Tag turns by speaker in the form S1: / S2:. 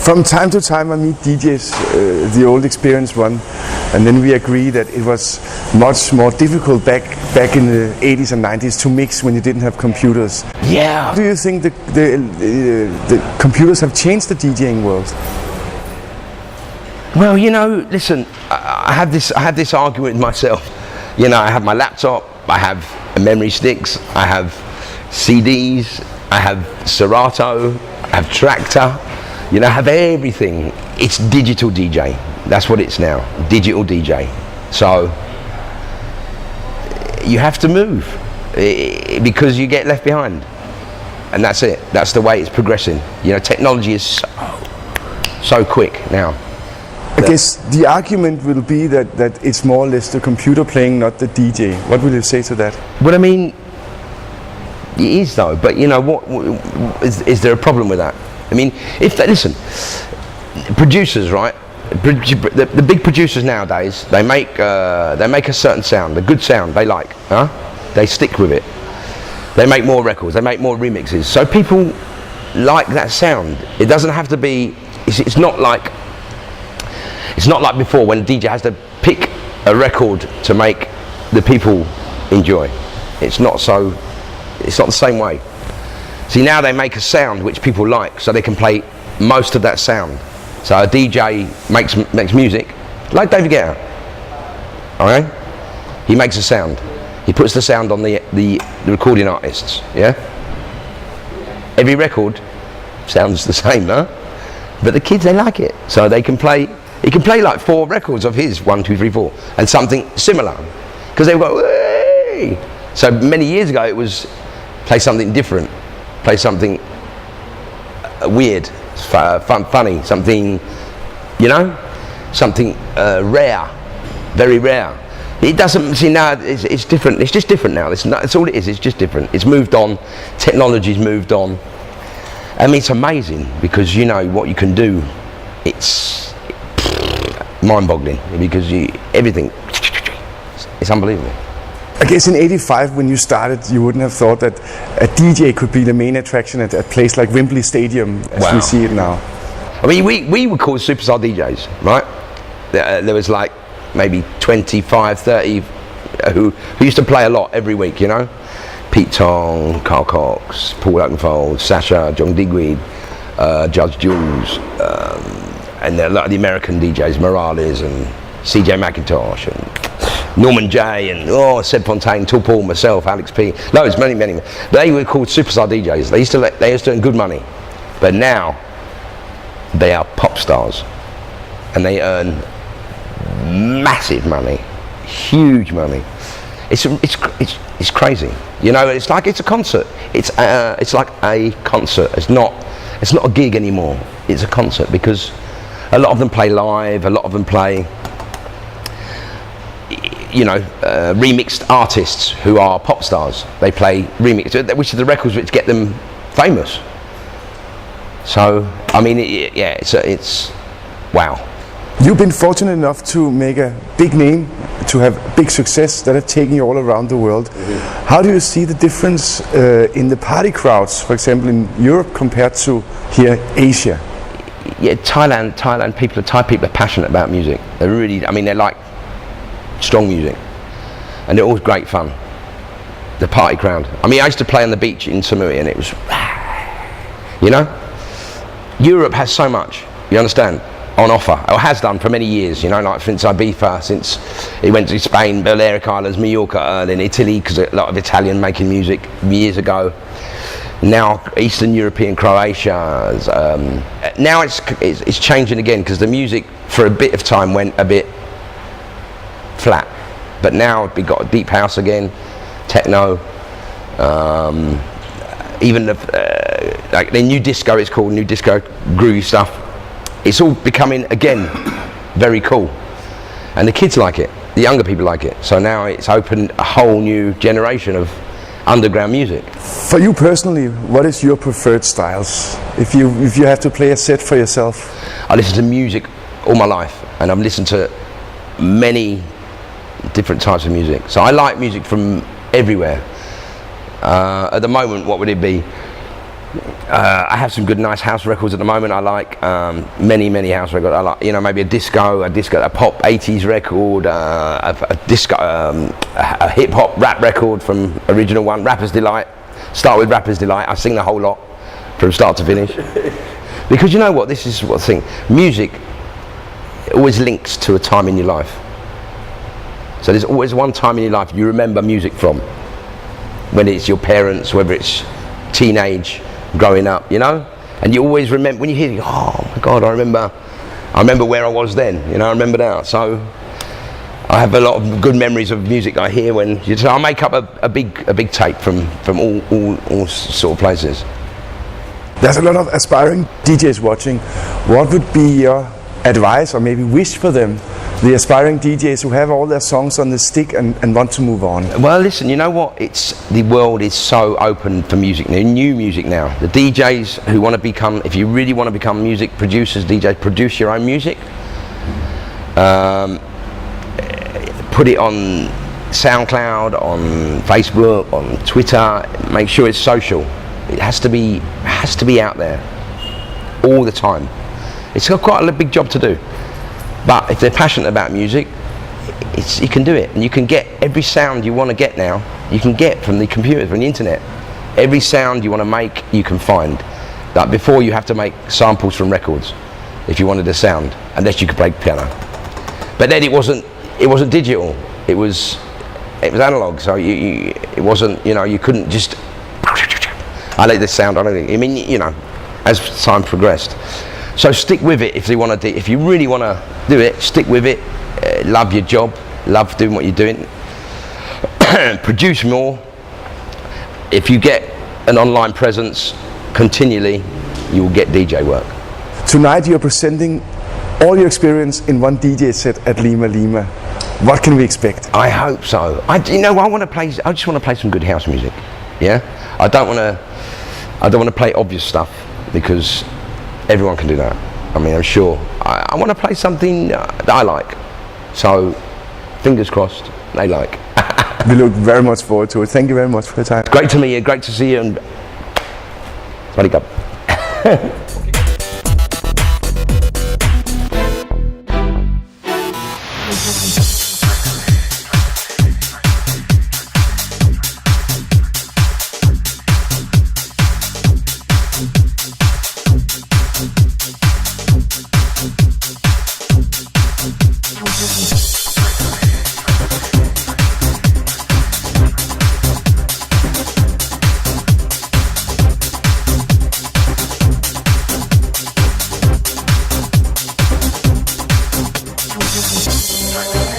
S1: From time to time I meet DJs, the old experienced one, and then we agree that it was much more difficult back in the 80s and 90s to mix when you didn't have computers.
S2: Yeah.
S1: Do you think the computers have changed the DJing world?
S2: Well, you know, listen, I had this argument with myself. You know, I have my laptop, I have memory sticks, I have CDs, I have Serato, I have Tractor, you know, I have everything. It's digital DJ. That's what it's now, digital DJ. So you have to move because you get left behind. And that's it. That's the way it's progressing. You know, technology is so quick now.
S1: I guess the argument will be that it's more or less the computer playing, not the DJ. What will you say to that?
S2: Well, I mean, it is though, but you know, what is there a problem with that? I mean, listen, producers, right? The big producers nowadays, they make a certain sound, a good sound they like, huh? They stick with it. They make more records, they make more remixes. So people like that sound. It doesn't have to be. It's not like before when a DJ has to pick a record to make the people enjoy. It's not the same way. See, now they make a sound which people like, so they can play most of that sound. So a DJ makes music, like David Guetta. Alright? He makes a sound. He puts the sound on the recording artists, yeah? Every record sounds the same, huh? But the kids, they like it. So they can play. He can play like 4 records of his, 1, 2, 3, 4, and something similar. Because they've got, hey! So many years ago it was play something different, play something weird, funny, something, you know, something rare, very rare. It doesn't, see now it's different, it's just different now, it's all it is, it's just different. It's moved on, technology's moved on. I mean, it's amazing because you know what you can do, it's mind-boggling because everything, it's unbelievable.
S1: I guess in '85 when you started, you wouldn't have thought that a DJ could be the main attraction at a place like Wembley Stadium as we see it now.
S2: I mean, we were called superstar DJs, right? There was like maybe 25, 30 who used to play a lot every week, you know? Pete Tong, Carl Cox, Paul Oakenfold, Sasha, John Digweed, Judge Jules, and a lot of the American DJs, Morales and CJ McIntosh and Norman J and Seb Fontaine, Tall Paul, myself, Alex P, loads, many. They were called superstar DJs. They used to earn good money, but now they are pop stars, and they earn massive money, huge money. It's crazy, you know. It's like it's a concert. It's like a concert. It's not a gig anymore. It's a concert because a lot of them play live. A lot of them play, you know, remixed artists who are pop stars. They play remix, which are the records which get them famous. So I mean, it's wow.
S1: You've been fortunate enough to make a big name, to have big success that have taken you all around the world. Mm-hmm. How do you see the difference in the party crowds, for example, in Europe compared to here, Asia?
S2: Yeah, Thai people are passionate about music. They're really, I mean, they like strong music, and they're always great fun. The party crowd. I mean, I used to play on the beach in Samui, and it was, you know, Europe has so much. You understand? On offer, or has done for many years, you know, like since Ibiza, since it went to Spain, Balearic Islands, Mallorca, then Italy, because a lot of Italian making music years ago. Now Eastern European, Croatia. Now it's changing again because the music for a bit of time went a bit flat, but now we got deep house again, techno, even like the new disco. It's called new disco, groovy stuff. It's all becoming, again, very cool. And the kids like it, the younger people like it. So now it's opened a whole new generation of underground music.
S1: For you personally, what is your preferred styles? If you have to play a set for yourself?
S2: I listen to music all my life, and I've listened to many different types of music. So I like music from everywhere. At the moment, what would it be? I have some good, nice house records at the moment. I like many house records. I like, maybe a disco, a pop '80s record, a disco, a hip hop rap record from original one, Rapper's Delight. Start with Rapper's Delight. I sing the whole lot from start to finish. Because you know what? This is what the thing. Music always links to a time in your life. So there's always one time in your life you remember music from. When it's your parents, whether it's teenage, growing up, and you always remember when you hear, oh my God, I remember where I was then, I remember now. So I have a lot of good memories of music I hear so I make up a big tape from all sort of places.
S1: There's a lot of aspiring DJs watching. What would be your advice or maybe wish for them, the aspiring DJs who have all their songs on the stick and want to move on?
S2: Well, listen, you know what? The world is so open for music now, new music now. The DJs who want to become, if you really want to become music producers, DJs, produce your own music. Put it on SoundCloud, on Facebook, on Twitter. Make sure it's social. It has to be out there all the time. It's got quite a big job to do. But if they're passionate about music, you can do it. And you can get every sound you want to get now, you can get from the computer, from the internet. Every sound you want to make, you can find. Like before, you have to make samples from records if you wanted a sound, unless you could play piano. But then it wasn't digital. It was analog. So it wasn't, you couldn't just, I like this sound, I don't think. I mean, as time progressed. So stick with it if you really want to do it, stick with it. Love your job, love doing what you're doing. Produce more. If you get an online presence continually, you will get DJ work.
S1: Tonight you're presenting all your experience in one DJ set at Lima Lima. What can we expect?
S2: I hope so. I just want to play some good house music. Yeah, I don't want to play obvious stuff because everyone can do that. I mean, I'm sure. I want to play something that I like. So, fingers crossed, they like.
S1: We look very much forward to it. Thank you very much for your time.
S2: Great to meet you. Great to see you. And Swaddy Cup.
S3: Thailand.